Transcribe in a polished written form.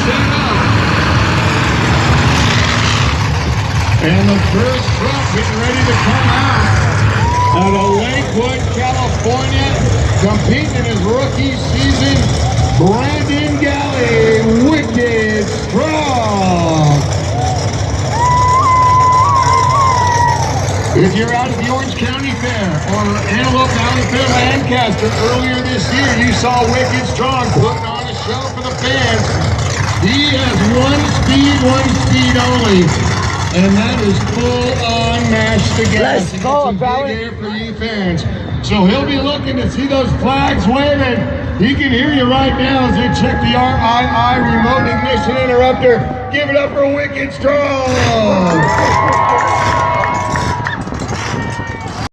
set up. And the first truck getting ready to come out out of Lakewood, California, competing in his rookie season, Brandon Galley, Wicked Strong. If you're out at the Orange County Fair or Antelope Valley Fair Lancaster earlier this year, you saw Wicked Strong putting on a show for the fans. He has one speed only, and that is full on mash the gas. Let's go, big air for you fans. So he'll be looking to see those flags waving. He can hear you right now as they check the RII remote ignition interrupter. Give it up for Wicked Strong.